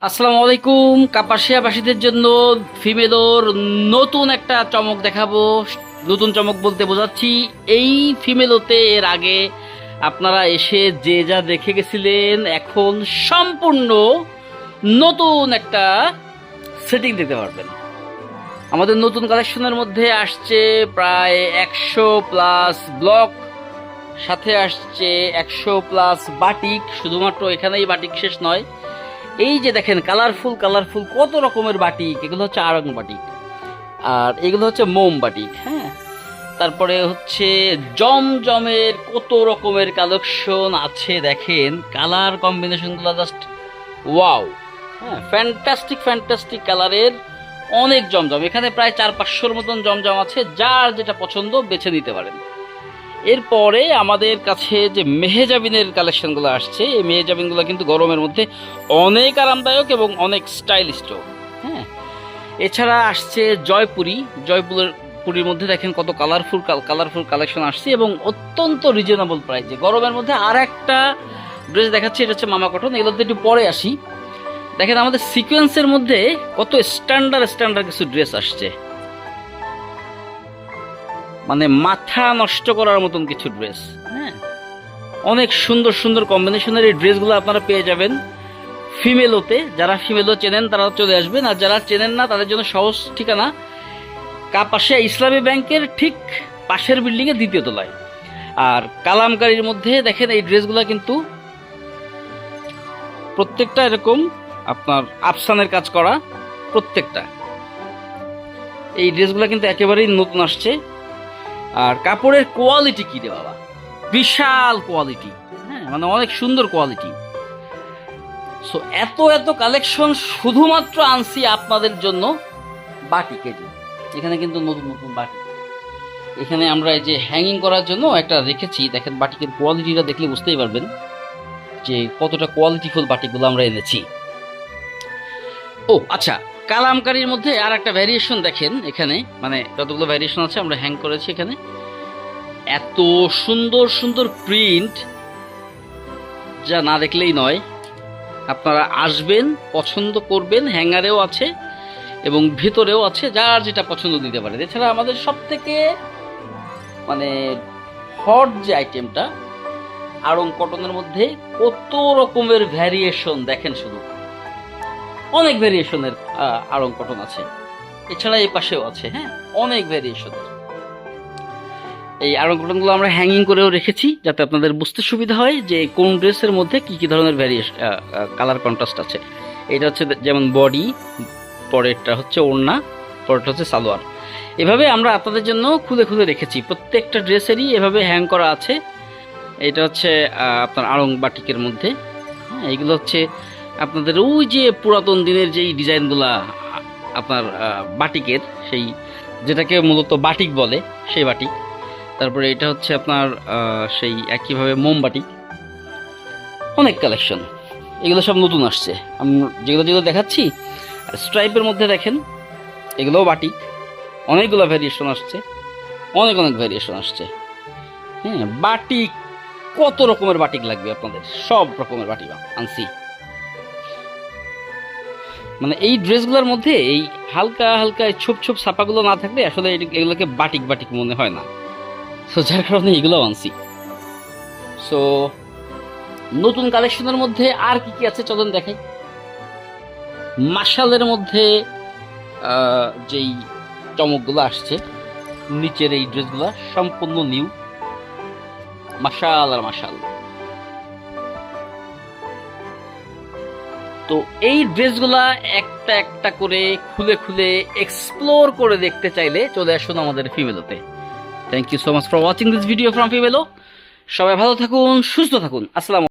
আসসালামু আলাইকুম। কাপাসিয়াবাসীদের জন্য ফিমেলোর নতুন একটা চমক দেখাবো। নতুন চমক বলতে বোঝাচ্ছি, এই ফিমেলোতে এর আগে আপনারা এসে যে যা দেখে গেছিলেন, এখন সম্পূর্ণ নতুন একটা সেটিং দিতে পারবেন। আমাদের নতুন কালেকশনের মধ্যে আসছে প্রায় 100+ ব্লক, সাথে আসছে 100+ বাটিক। শুধুমাত্র এখানেই বাটিক শেষ নয়, এই যে দেখেন কালারফুল কালারফুল কত রকমের বাটিক। এগুলো হচ্ছে আড়ং বাটিক, আর এগুলো হচ্ছে মোম বাটিক। হ্যাঁ, তারপরে হচ্ছে জমজমের কত রকমের কালেকশন আছে। দেখেন কালার কম্বিনেশনগুলো জাস্ট ওয়াও। হ্যাঁ, ফ্যান্টাস্টিক ফ্যান্টাস্টিক কালারের অনেক জমজম। এখানে প্রায় 400-500-র মতন জমজম আছে, যার যেটা পছন্দ বেছে নিতে পারেন। এরপরে আমাদের কাছে যে মেহেজাবিনের কালেকশনগুলো আসছে, এই মেহেজাবিনগুলো কিন্তু গরমের মধ্যে অনেক আরামদায়ক এবং অনেক স্টাইলিস্ট। হ্যাঁ, এছাড়া আসছে জয়পুরির মধ্যে দেখেন কত কালারফুল কালারফুল কালেকশন আসছে এবং অত্যন্ত রিজনেবল প্রাইসে। গরমের মধ্যে আর একটা ড্রেস দেখাচ্ছি, এটা হচ্ছে মামা কটন। এগুলোতে একটু পরে আসি। দেখেন আমাদের সিকোয়েন্সের মধ্যে কত স্ট্যান্ডার্ড কিছু ড্রেস আসছে, মানে মাথা নষ্ট করার মতন কিছু ড্রেস। হ্যাঁ, অনেক সুন্দর সুন্দর কম্বিনেশনের এই ড্রেসগুলো আপনারা পেয়ে যাবেন ফিমেলোতে। যারা ফিমেলো চেনেন তারা চলে আসবেন, আর যারা চেনেন না তাদের জন্য সহজ ঠিকানা, কাপাসিয়া ইসলামী ব্যাংকের ঠিক পাশের বিল্ডিংয়ে 2য় তলায়। আর কালামকারীর মধ্যে দেখেন এই ড্রেসগুলো কিন্তু প্রত্যেকটা এরকম আপনার আফসানের কাজ করা। প্রত্যেকটা এই ড্রেসগুলো কিন্তু একেবারেই নতুন আসছে। আর কাপড়ের কোয়ালিটি কি রে বাবা, বিশাল কোয়ালিটি। হ্যাঁ, মানে অনেক সুন্দর কোয়ালিটি। সো এত এত কালেকশন শুধুমাত্র আনছি আপনাদের জন্য বাটিকে। এখানে কিন্তু নতুন নতুন বাটিক, এখানে আমরা এই যে হ্যাঙ্গিং করার জন্য একটা রেখেছি। দেখেন বাটিকের কোয়ালিটিটা দেখলে বুঝতেই পারবেন যে কতটা কোয়ালিটিফুল বাটিকগুলো আমরা এনেছি। ও আচ্ছা, কালামকারীর মধ্যে আর একটা ভ্যারিয়েশন দেখেন। এখানে মানে যতগুলো ভ্যারিয়েশন আছে আমরা হ্যাং করেছি। এখানে এত সুন্দর সুন্দর প্রিন্ট, যা না দেখলেই নয়। আপনারা আসবেন, পছন্দ করবেন। হ্যাঙ্গারেও আছে এবং ভিতরেও আছে, যার যেটা পছন্দ দিতে পারে। এছাড়া আমাদের সব থেকে মানে হট যে আইটেমটা, আড়ং কটনের মধ্যে কত রকমের ভ্যারিয়েশন দেখেন। শুধু অনেক ভ্যারিয়েশনের আড়ং কটন আছে। এছাড়া এই পাশেও আছে। হ্যাঁ, অনেক ভ্যারিয়েশনের এই আড়ং কটনগুলো আমরা হ্যাঙ্গিং করেও রেখেছি, যাতে আপনাদের বুঝতে সুবিধা হয় যে কোন ড্রেসের মধ্যে কি কি ধরনের ভ্যারিয়েশন কালার কন্ট্রাস্ট আছে। এটা হচ্ছে যেমন বডি, পরেরটা হচ্ছে ওড়না, পরেরটা হচ্ছে সালোয়ার। এভাবে আমরা আপনাদের জন্য খুলে খুলে রেখেছি। প্রত্যেকটা ড্রেসেরই এভাবে হ্যাং করা আছে। এটা হচ্ছে আপনার আড়ং বাটিকের মধ্যে। হ্যাঁ, এইগুলো হচ্ছে আপনাদের ওই যে পুরাতন দিনের যেই ডিজাইনগুলা আপনার বাটিকের, সেই যেটাকে মূলত বাটিক বলে, সেই বাটিক। তারপরে এটা হচ্ছে আপনার সেই একইভাবে মোম বাটিক। অনেক কালেকশন, এগুলো সব নতুন আসছে। আমি যেগুলো যেগুলো দেখাচ্ছি স্ট্রাইপের মধ্যে দেখেন, এগুলোও বাটিক। অনেকগুলো ভ্যারিয়েশন আসছে, অনেক অনেক ভ্যারিয়েশন আসছে। হ্যাঁ, বাটিক কত রকমের বাটিক লাগবে আপনাদের, সব রকমের বাটিক আনছি। মানে এই ড্রেসগুলোর মধ্যে এই হালকা হালকা ছোপ ছোপ ছাপাগুলো না থাকলে আসলে এগুলোকে বাটিক বাটিক মনে হয় না। সো যার কারণে এগুলো আনছি। সো নতুন কালেকশনের মধ্যে আর কি কি আছে চলেন দেখাই। মাশালের মধ্যে যেই চমকগুলো আসছে, নিচের এই ড্রেসগুলো সম্পূর্ণ নিউ। মাশাল আর মাশাল। তো এই ড্রেসগুলা একটা একটা করে খুলে খুলে এক্সপ্লোর করে দেখতে চাইলে চলে আসুন আমাদের ফিমেলোতে। Thank you so much for watching this video from Femelo. সবাই ভালো থাকুন, সুস্থ থাকুন। আসসালাম।